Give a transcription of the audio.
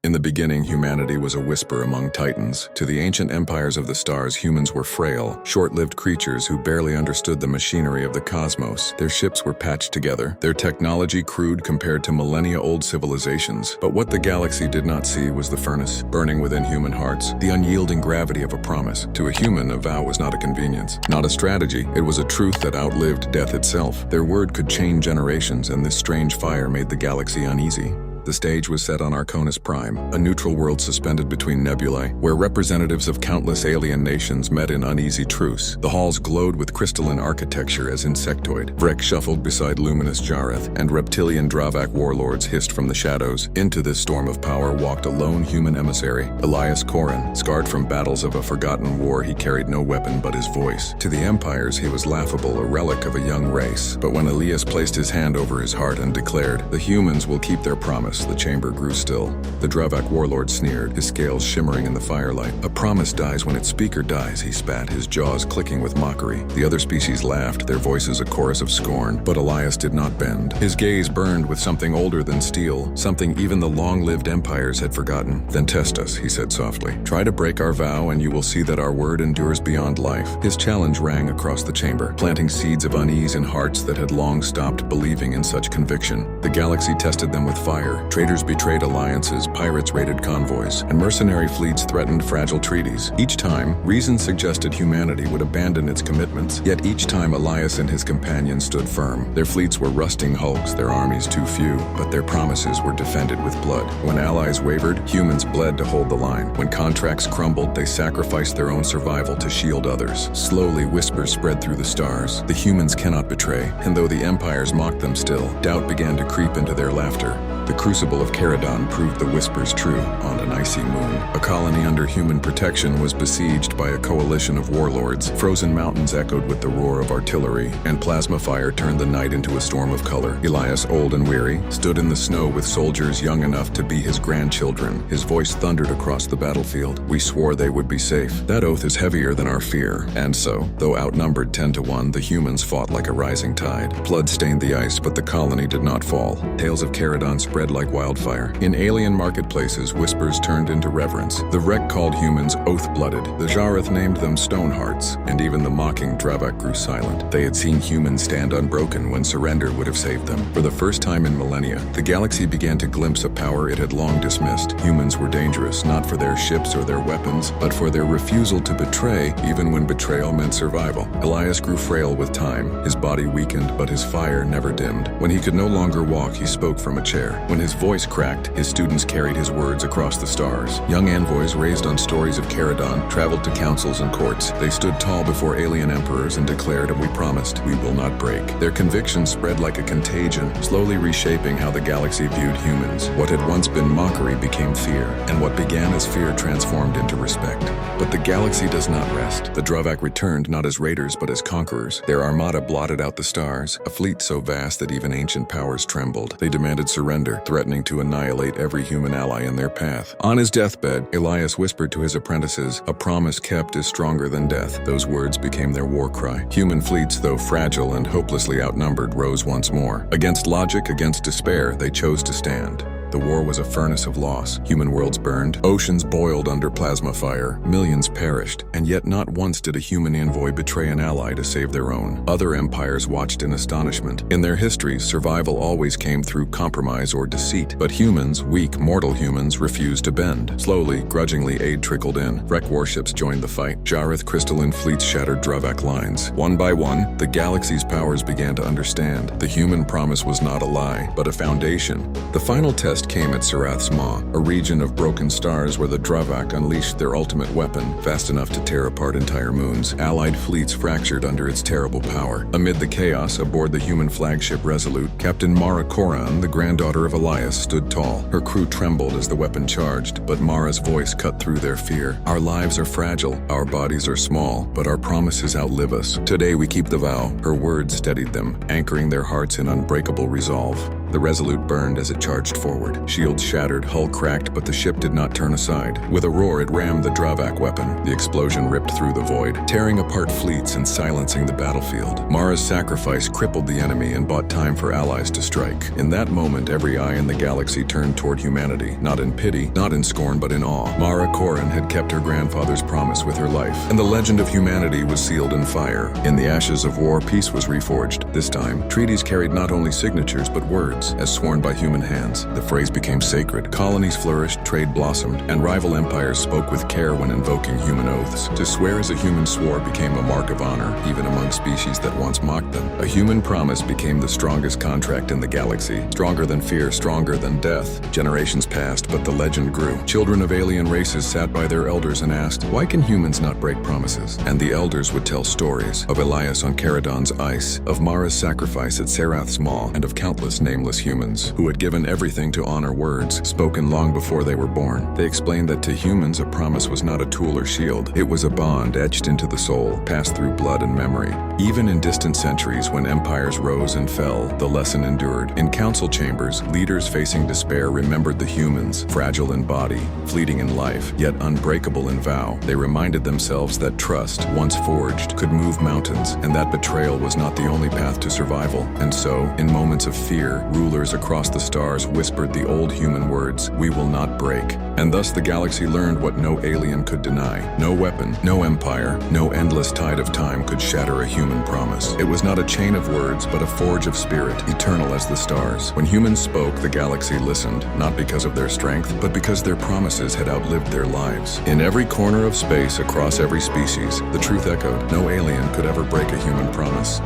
In the beginning, humanity was a whisper among titans. To the ancient empires of the stars, humans were frail, short-lived creatures who barely understood the machinery of the cosmos. Their ships were patched together, their technology crude compared to millennia-old civilizations. But what the galaxy did not see was the furnace, burning within human hearts, the unyielding gravity of a promise. To a human, a vow was not a convenience, not a strategy. It was a truth that outlived death itself. Their word could change generations, and this strange fire made the galaxy uneasy. The stage was set on Arconis Prime, a neutral world suspended between nebulae, where representatives of countless alien nations met in uneasy truce. The halls glowed with crystalline architecture as insectoid. Vrek shuffled beside luminous Serath, and reptilian Dravak warlords hissed from the shadows. Into this storm of power walked a lone human emissary, Elias Korran. Scarred from battles of a forgotten war, he carried no weapon but his voice. To the empires, he was laughable, a relic of a young race. But when Elias placed his hand over his heart and declared, "The humans will keep their promise," the chamber grew still. The Dravak warlord sneered, his scales shimmering in the firelight. "A promise dies when its speaker dies," he spat, his jaws clicking with mockery. The other species laughed, their voices a chorus of scorn. But Elias did not bend. His gaze burned with something older than steel, something even the long-lived empires had forgotten. "Then test us," he said softly. "Try to break our vow and you will see that our word endures beyond life." His challenge rang across the chamber, planting seeds of unease in hearts that had long stopped believing in such conviction. The galaxy tested them with fire. Traitors betrayed alliances, pirates raided convoys, and mercenary fleets threatened fragile treaties. Each time, reason suggested humanity would abandon its commitments, yet each time Elias and his companions stood firm. Their fleets were rusting hulks, their armies too few, but their promises were defended with blood. When allies wavered, humans bled to hold the line. When contracts crumbled, they sacrificed their own survival to shield others. Slowly, whispers spread through the stars. The humans cannot betray, and though the empires mocked them still, doubt began to creep into their laughter. The crucible of Kheradon proved the whispers true on an icy moon. A colony under human protection was besieged by a coalition of warlords. Frozen mountains echoed with the roar of artillery, and plasma fire turned the night into a storm of color. Elias, old and weary, stood in the snow with soldiers young enough to be his grandchildren. His voice thundered across the battlefield. "We swore they would be safe. That oath is heavier than our fear." And so, though outnumbered 10 to 1, the humans fought like a rising tide. Blood stained the ice, but the colony did not fall. Tales of Kheradon spread like wildfire. In alien marketplaces, whispers turned into reverence. The Vrek called humans oath-blooded. The Serath named them Stonehearts, and even the mocking Dravak grew silent. They had seen humans stand unbroken when surrender would have saved them. For the first time in millennia, the galaxy began to glimpse a power it had long dismissed. Humans were dangerous, not for their ships or their weapons, but for their refusal to betray, even when betrayal meant survival. Elias grew frail with time. His body weakened, but his fire never dimmed. When he could no longer walk, he spoke from a chair. When his voice cracked, his students carried his words across the stars. Young envoys raised on stories of Kheradon traveled to councils and courts. They stood tall before alien emperors and declared, "And we promised, we will not break." Their conviction spread like a contagion, slowly reshaping how the galaxy viewed humans. What had once been mockery became fear, and what began as fear transformed into respect. But the galaxy does not rest. The Dravak returned not as raiders but as conquerors. Their armada blotted out the stars, a fleet so vast that even ancient powers trembled. They demanded surrender, threatening to annihilate every human ally in their path. On his deathbed, Elias whispered to his apprentices, "A promise kept is stronger than death." Those words became their war cry. Human fleets, though fragile and hopelessly outnumbered, rose once more. Against logic, against despair, they chose to stand. The war was a furnace of loss. Human worlds burned, oceans boiled under plasma fire, millions perished, and yet not once did a human envoy betray an ally to save their own. Other empires watched in astonishment. In their histories, survival always came through compromise or deceit, but humans, weak, mortal humans, refused to bend. Slowly, grudgingly, aid trickled in. Vrek warships joined the fight. Serath crystalline fleets shattered Dravak lines. One by one, the galaxy's powers began to understand. The human promise was not a lie, but a foundation. The final test came at Serath's Maw, a region of broken stars where the Dravak unleashed their ultimate weapon, fast enough to tear apart entire moons. Allied fleets fractured under its terrible power. Amid the chaos, aboard the human flagship Resolute, Captain Mara Korran, the granddaughter of Elias, stood tall. Her crew trembled as the weapon charged, but Mara's voice cut through their fear. "Our lives are fragile, our bodies are small, but our promises outlive us. Today we keep the vow." Her words steadied them, anchoring their hearts in unbreakable resolve. The Resolute burned as it charged forward. Shields shattered, hull cracked, but the ship did not turn aside. With a roar, it rammed the Dravak weapon. The explosion ripped through the void, tearing apart fleets and silencing the battlefield. Mara's sacrifice crippled the enemy and bought time for allies to strike. In that moment, every eye in the galaxy turned toward humanity, not in pity, not in scorn, but in awe. Mara Korran had kept her grandfather's promise with her life, and the legend of humanity was sealed in fire. In the ashes of war, peace was reforged. This time, treaties carried not only signatures, but words, as sworn by human hands. The phrase became sacred. Colonies flourished, trade blossomed, and rival empires spoke with care when invoking human oaths. To swear as a human swore became a mark of honor, even among species that once mocked them. A human promise became the strongest contract in the galaxy. Stronger than fear, stronger than death. Generations passed, but the legend grew. Children of alien races sat by their elders and asked, why can humans not break promises? And the elders would tell stories of Elias on Kheradon's ice, of Mara's sacrifice at Serath's maw, and of countless nameless humans who had given everything to honor words spoken long before they were born. They explained that to humans, a promise was not a tool or shield. It was a bond etched into the soul, passed through blood and memory. Even in distant centuries, when empires rose and fell, the lesson endured. In council chambers, leaders facing despair remembered the humans, fragile in body, fleeting in life, yet unbreakable in vow. They reminded themselves that trust, once forged, could move mountains, and that betrayal was not the only path to survival. And so, in moments of fear, rulers across the stars whispered the old human words, "We will not break." And thus the galaxy learned what no alien could deny. No weapon, no empire, no endless tide of time could shatter a human promise. It was not a chain of words, but a forge of spirit, eternal as the stars. When humans spoke, the galaxy listened, not because of their strength, but because their promises had outlived their lives. In every corner of space, across every species, the truth echoed, no alien could ever break a human promise.